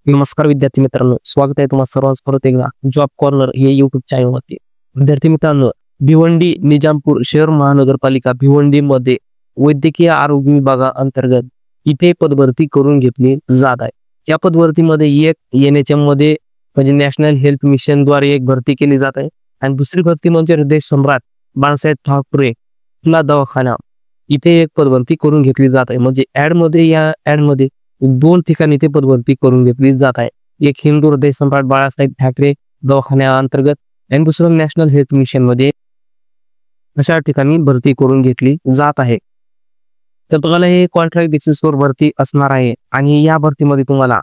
नमस्कार विद्यार्थी मित्रांनो, स्वागत आहे तुम्हा सर्वांचं परत एकदा जॉब कॉर्नर हे युट्यूब चॅनलवरती. विद्यार्थी मित्रांनो, भिवंडी निजामपूर शहर महानगरपालिका भिवंडी मध्ये वैद्यकीय आरोग्य विभागाअंतर्गत इथे पदभरती करून घेतली जात आहे. या पदभरतीमध्ये एक NHM मध्ये म्हणजे नॅशनल हेल्थ मिशन द्वारे एक भरती केली जात आहे आणि दुसरी भरती म्हणजे हृदय सम्राट बाळासाहेब ठाकरे खुला दवाखाना इथे एक पदभरती करून घेतली जात आहे. म्हणजे या ऍड मध्ये दोन ठिकाणी ते पदभरती करून घेतली जात आहे. एक हिंदू हृदय सम्राट बाळासाहेब ठाकरे दवाखान्याअंतर्गत आणि दुसरं नॅशनल हेल्थ मिशन मध्ये अशा ठिकाणी भरती करून घेतली जात आहे. तर तुम्हाला हे कॉन्ट्रॅक्ट बेसिसवर भरती असणार आहे आणि या भरतीमध्ये तुम्हाला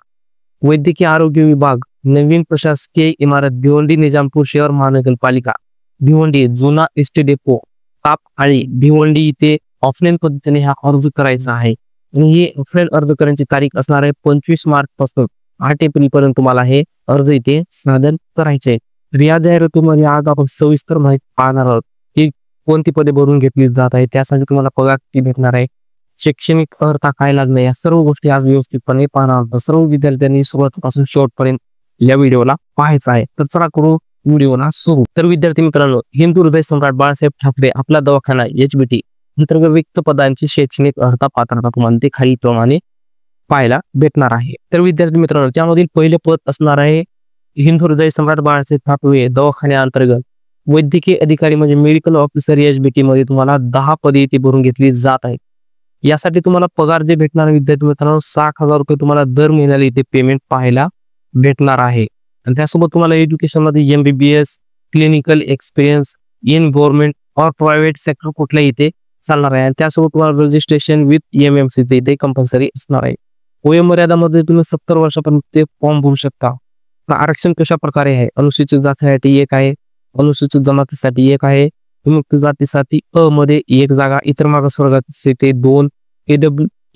वैद्यकीय आरोग्य विभाग नवीन प्रशासकीय इमारत भिवंडी निजामपूर शहर महानगरपालिका भिवंडी जुना एसटी डेपो ताप आणि भिवंडी इथे ऑफलाईन पद्धतीने हा अर्ज करायचा आहे. आणि हे ऑफलाईन अर्ज करण्याची तारीख असणार आहे 25 मार्च पासून 8 एप्रिल पर्यंत तुम्हाला हे अर्ज इथे सादर करायचे. या जाहिरातीमध्ये आज आपण सविस्तर माहिती पाहणार आहोत की कोणती पदे भरून घेतली जात आहे, त्यासाठी तुम्हाला पगार किती भेटणार आहे, शैक्षणिक अर्हता काय लागणार, या सर्व गोष्टी आज व्यवस्थितपणे पाहणार आहोत. सर्व विद्यार्थ्यांनी सुरुवातीपासून शेवटपर्यंत या व्हिडिओला पाहायचा आहे. तर चला करू व्हिडिओला सुरू. तर विद्यार्थी मित्रांनो, हिंदू हृदय सम्राट बाळासाहेब ठाकरे आपला दवाखाना HBT अंतर्गत रिक्त पदांची शैक्षणिक अर्हता पात्रता तुम्हाला ते खाली प्रमाणे पाहायला भेटणार आहे. तर विद्यार्थी मित्रांनो, त्यामधील पहिले पद असणार आहे हिंदू हृदय सम्राट बाळासाहेब ठाकरे दवाखान्याअंतर्गत वैद्यकीय अधिकारी म्हणजे मेडिकल ऑफिसर HBT मध्ये तुम्हाला 10 पदे इथे भरून घेतली जात आहेत. यासाठी तुम्हाला पगार जे भेटणार विद्यार्थी मित्रांनो 60,000 रुपये तुम्हाला दर महिन्याला इथे पेमेंट पाहायला भेटणार आहे. आणि त्यासोबत तुम्हाला एज्युकेशन मध्ये MBBS clinical experience in government और प्रायव्हेट सेक्टर कुठल्याही इथे चालणार आहे. आणि त्यासोबत तुम्हाला रजिस्ट्रेशन विथ MMC इथे कंपल्सरी असणार आहे. वयोमर्यादामध्ये तुम्ही 70 वर्षापर्यंत ते फॉर्म भरू शकता. आरक्षण कशा प्रकारे आहे, अनुसूचित जातीसाठी 1 आहे, अनुसूचित जमातीसाठी 1 आहे, विमुक्त जातीसाठी अ मध्ये 1 जागा, इतर मागासवर्गासाठी 2,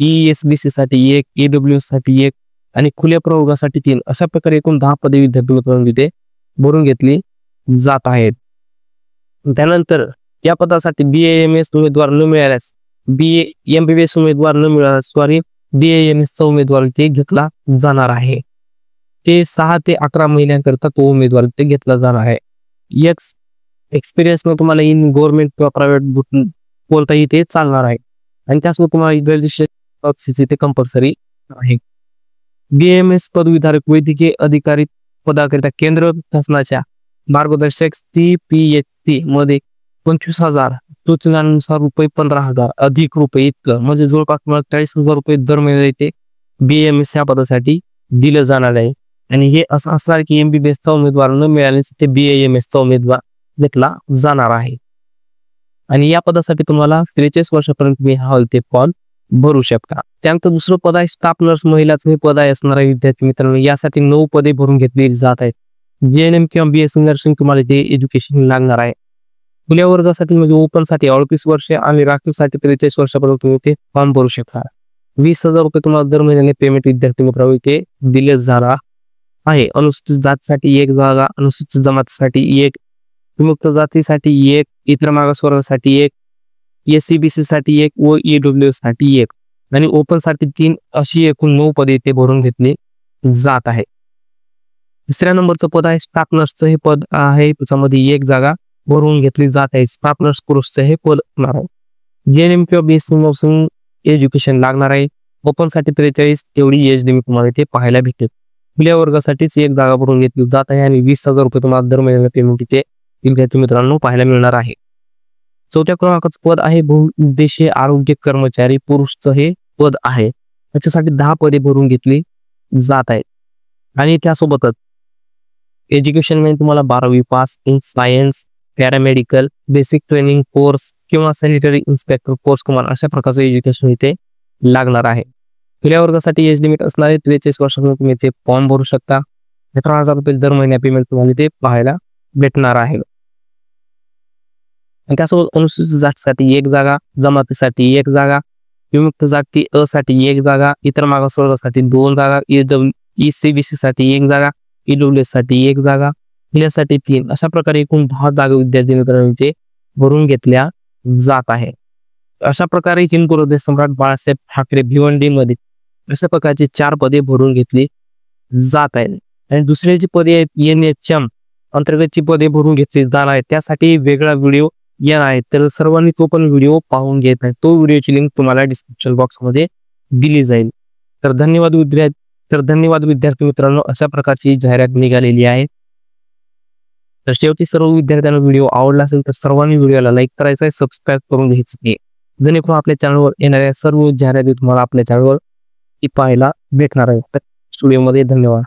ESBC साठी 1, EWS साठी 1 आणि खुल्या प्रवर्गासाठी 3 अशा प्रकारे एकूण 10 पदे विद्यार्थी इथे भरून घेतली जात आहेत. त्यानंतर या पदासाठी BAMS उमेदवार न मिळाल्यास MBBS उमेदवार न मिळाल्यास BAMS चा उमेदवार इथे घेतला जाणार आहे. ते 6 ते 11 महिन्यांकरता तो उमेदवार इथे घेतला जाणार आहे. एक्सपिरियन्स मध्ये तुम्हाला इन गव्हर्नमेंट किंवा प्रायव्हेट कोणताही ते चालणार आहे. आणि त्यासोबत तुम्हाला रजिस्ट्रेशन ते कंपल्सरी आहे. BAMS पदवीधारक वैद्यकीय अधिकारी पदाकरिता केंद्र शासनाच्या मार्गदर्शक CPHT मध्ये 25,000 सूचनानुसार रुपये 15,000 अधिक रुपये इतकं म्हणजे जवळपास 40,000 रुपये दर महिन्याला इथे BAMS या पदासाठी दिलं जाणार आहे. आणि हे असं असणार की MBBS चा उमेदवार न मिळाल्यास ते BAMS चा उमेदवार घेतला जाणार आहे. आणि या पदासाठी तुम्हाला 43 वर्षापर्यंत तुम्ही हा इथे फॉर्म भरू शकता. त्यानंतर दुसरं पद आहे स्टाफ नर्स महिलाचं हे पद आहे असणार आहे विद्यार्थी मित्रांनो. यासाठी 9 पदे भरून घेतली जात आहेत. JNM किंवा BSc नर्सिंग तुम्हाला इथे एज्युकेशन लागणार आहे. खुल्या वर्गासाठी म्हणजे ओपन साठी 38 वर्षे आणि राखीव साठी 43 वर्षापर्यंत तुम्ही ते फॉर्म भरू शकता. 20,000 रुपये तुम्हाला दर महिन्याने पेमेंट विद्यार्थी मित्रांनो इथे दिले जाणार आहे. अनुसूचित जातीसाठी 1 जागा, अनुसूचित जमातीसाठी 1, विमुक्त जातीसाठी 1, इतर मागासवर्गासाठी 1, SCBC साठी 1 व EWS साठी 1 आणि ओपन साठी 3 अशी एकूण 9 पदे इथे भरून घेतली जात आहे. तिसऱ्या नंबरचं पद आहे स्टाफ नर्सचं हे पद आहे. त्याच्यामध्ये 1 जागा भरून घेतली जात आहे. स्टाफ नर्स पुरुषचं हे पद असणार आहे. JNM किंवा BSc नर्सिंग एज्युकेशन लागणार आहे. ओपन साठी 43 एवढी एज लिमिट तुम्हाला इथे पाहायला भेटेल. खुल्या वर्गासाठीच 1 जागा भरून घेतली जात आहे आणि 20,000 रुपये तुम्हाला दर महिन्याला पेमेंट इथे विद्यार्थी मित्रांनो पाहायला मिळणार आहे. चौथ्या क्रमांकाचं पद आहे बहुउद्देशीय आरोग्य कर्मचारी पुरुषचं हे पद आहे. त्याच्यासाठी 10 पदे भरून घेतली जात आहेत. आणि त्यासोबतच एज्युकेशन मध्ये तुम्हाला 12वी pass in science, paramedical, basic training course किंवा सॅनिटरी इन्स्पेक्टर कोर्स तुम्हाला अशा प्रकारचं एज्युकेशन इथे लागणार आहे. खुल्या वर्गासाठी एज लिमिट असणारे 43 वर्षापर्यंत तुम्ही इथे फॉर्म भरू शकता. 17,000 रुपये दर महिन्या पेमेंट तुम्हाला इथे पाहायला भेटणार आहे. आणि त्यासोबत अनुसूचित जातीसाठी 1 जागा, जमातीसाठी 1 जागा, विमुक्त जाती अ साठी 1 जागा, इतर मागासवर्गासाठी 2 जागा, ECBC साठी 1 जागा, EWS साठी 1 जागा, साठी 3 अशा प्रकारे एकूण 10 जागा विद्यार्थी मित्रांनो इथे भरून घेतल्या जात आहे. अशा प्रकारे हिंदू हृदय सम्राट बाळासाहेब ठाकरे भिवंडी मध्ये अशा प्रकारची 4 पदे भरून घेतली जात आहेत आणि दुसरे जी पदे आहेत NHM अंतर्गतची पदे भरून घेतली जाणार आहेत त्यासाठी वेगळा व्हिडिओ येणार आहे. तर सर्वांनी तो पण व्हिडिओ पाहून घेत आहे. तो व्हिडिओची लिंक तुम्हाला डिस्क्रिप्शन बॉक्समध्ये दिली जाईल. तर धन्यवाद विद्यार्थी मित्रांनो, अशा प्रकारची जाहिरात निघालेली आहे. तर शेवटी सर्व विद्यार्थ्यांना व्हिडिओ आवडला असेल तर सर्वांनी व्हिडिओला लाईक करायचा आहे, सबस्क्राईब करून घ्यायचं आहे. जेणेकरून आपल्या चॅनलवर येणाऱ्या सर्व जाहिराती तुम्हाला आपल्या चॅनलवर पाहायला भेटणार आहे. तर व्हिडिओमध्ये धन्यवाद.